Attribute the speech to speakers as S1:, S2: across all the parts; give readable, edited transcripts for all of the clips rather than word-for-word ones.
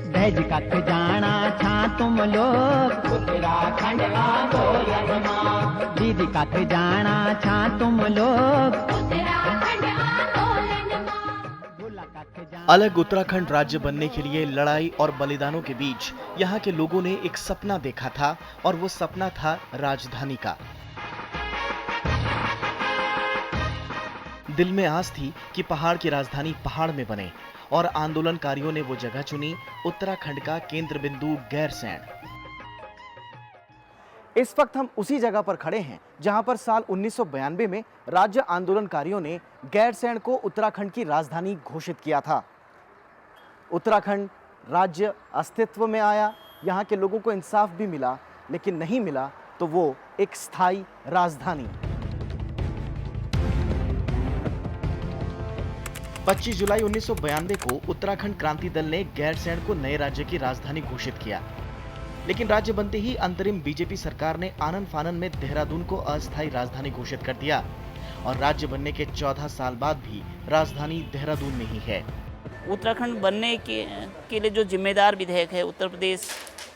S1: दहेज कथ जाना छा तुम लोग उत्तराखंड आंदोलन मां। दीदी कथ जाना छा तुम लोग उत्तराखंड आंदोलन मां।
S2: अलग उत्तराखंड राज्य बनने के लिए लड़ाई और बलिदानों के बीच यहाँ के लोगों ने एक सपना देखा था और वो सपना था राजधानी का। दिल में आस थी कि पहाड़ की राजधानी पहाड़ में बने और आंदोलनकारियों ने वो जगह चुनी, उत्तराखंड का केंद्र बिंदु गैरसैंण। इस वक्त हम उसी जगह पर खड़े हैं जहां पर साल 1992 में राज्य आंदोलनकारियों ने गैरसैंण को उत्तराखंड की राजधानी घोषित किया था। उत्तराखंड राज्य अस्तित्व में आया, यहां के लोगों को इंसाफ भी मिला, लेकिन नहीं मिला तो वो एक स्थायी राजधानी। 25 जुलाई 1992 को उत्तराखंड क्रांति दल ने गैरसैंण को नए राज्य की राजधानी घोषित किया, लेकिन राज्य बनते ही अंतरिम बीजेपी सरकार ने आनन फानन में देहरादून को अस्थायी राजधानी घोषित कर दिया और राज्य बनने के 14 साल बाद भी राजधानी देहरादून में ही है।
S3: उत्तराखंड बनने के लिए जो जिम्मेदार विधेयक है, उत्तर प्रदेश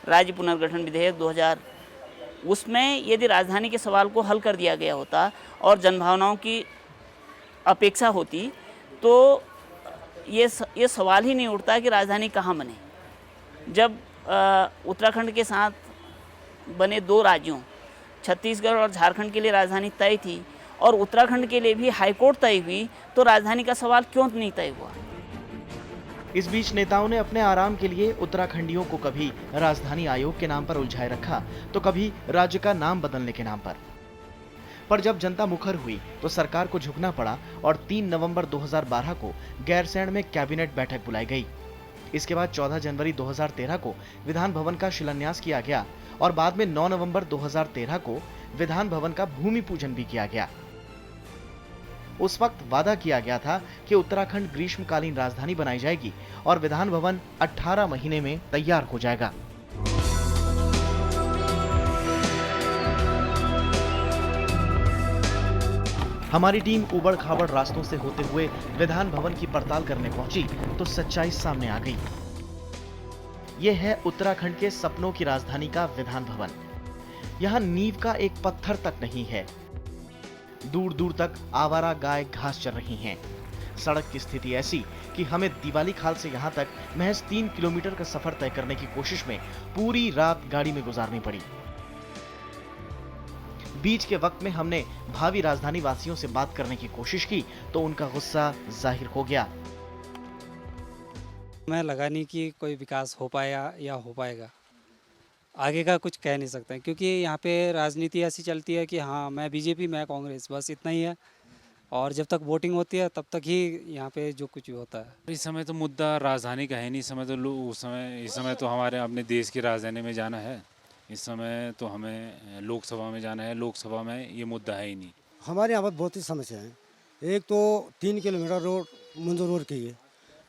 S3: राज्य पुनर्गठन विधेयक 2000, उसमें यदि राजधानी के सवाल को हल कर दिया गया होता और जनभावनाओं की अपेक्षा होती तो ये सवाल ही नहीं उठता कि राजधानी कहाँ बने। जब उत्तराखंड के साथ बने दो राज्यों छत्तीसगढ़ और झारखंड के लिए राजधानी तय थी और उत्तराखंड के लिए भी हाईकोर्ट तय हुई, तो राजधानी का सवाल क्यों नहीं तय हुआ।
S2: इस बीच नेताओं ने अपने आराम के लिए उत्तराखंडियों को कभी राजधानी आयोग के नाम पर उलझाए रखा तो कभी राज्य का नाम बदलने के नाम पर जब जनता मुखर हुई तो सरकार को झुकना पड़ा और 3 नवंबर 2012 को गैरसैंण में कैबिनेट बैठक बुलाई गई। इसके बाद 14 जनवरी 2013 को विधान भवन का शिलान्यास किया गया और बाद में 9 नवंबर 2013 को विधान भवन का भूमि पूजन भी किया गया। उस वक्त वादा किया गया था कि उत्तराखंड ग्रीष्मकालीन राजधानी बनाई जाएगी और विधान भवन 18 महीने में तैयार हो जाएगा। हमारी टीम उबड़ खाबड़ रास्तों से होते हुए विधान भवन की पड़ताल करने पहुंची तो सच्चाई सामने आ गई। यह है उत्तराखंड के सपनों की राजधानी का विधान भवन। यहां नींव का एक पत्थर तक नहीं है। दूर दूर तक आवारा गाय घास चर रही हैं। सड़क की स्थिति ऐसी कि हमें दिवाली खाल से यहां तक महज 3 किलोमीटर का सफर तय करने की कोशिश में पूरी रात गाड़ी में गुजारनी पड़ी। बीच के वक्त में हमने भावी राजधानी वासियों से बात करने की कोशिश की तो उनका गुस्सा जाहिर हो गया।
S4: मैं लगा नहीं कि कोई विकास हो पाया या हो पाएगा, आगे का कुछ कह नहीं सकते क्योंकि यहाँ पे राजनीति ऐसी चलती है कि हाँ मैं बीजेपी मैं कांग्रेस, बस इतना ही है और जब तक वोटिंग होती है तब तक ही यहाँ पे जो कुछ भी होता है।
S5: इस समय तो मुद्दा राजधानी का है नहीं, इस समय तो हमारे अपने देश की राजधानी में जाना है। इस समय तो हमें लोकसभा में जाना है, लोकसभा में ये मुद्दा है ही नहीं।
S6: हमारे यहाँ पर बहुत ही समस्या है। एक तो 3 किलोमीटर रोड मंजूर हो रही है,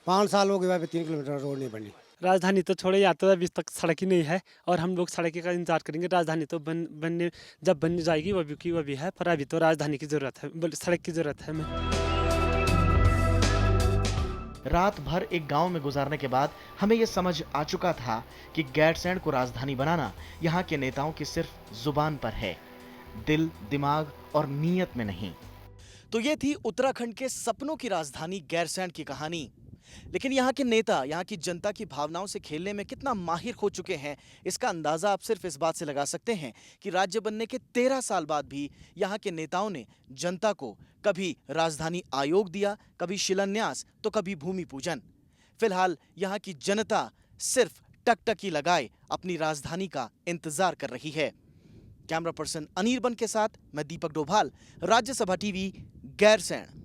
S6: 5 साल हो गए वहाँ पे 3 किलोमीटर रोड नहीं बनी।
S7: राजधानी तो छोड़े, या तो अभी तक सड़क ही नहीं है और हम लोग सड़क का इंतजार करेंगे। राजधानी तो बनने जब बन जाएगी वो भी है, पर अभी तो राजधानी की जरूरत है, सड़क की जरूरत है हमें।
S2: रात भर एक गांव में गुजारने के बाद हमें यह समझ आ चुका था कि गैरसैंण को राजधानी बनाना यहाँ के नेताओं की सिर्फ जुबान पर है, दिल, दिमाग और नीयत में नहीं। तो ये थी उत्तराखंड के सपनों की राजधानी गैरसैंण की कहानी। लेकिन यहाँ के नेता यहाँ की जनता की भावनाओं से खेलने में कितना माहिर हो चुके हैं, इसका अंदाजा आप सिर्फ इस बात से लगा सकते हैं कि राज्य बनने के 13 साल बाद भी यहाँ के नेताओं ने जनता को कभी राजधानी आयोग दिया, कभी शिलान्यास तो कभी भूमि पूजन। फिलहाल यहाँ की जनता सिर्फ टकटकी लगाए अपनी राजधानी का इंतजार कर रही है। कैमरा पर्सन अनिर्बन के साथ मैं दीपक डोभाल, राज्यसभा टीवी, गैरसैंण।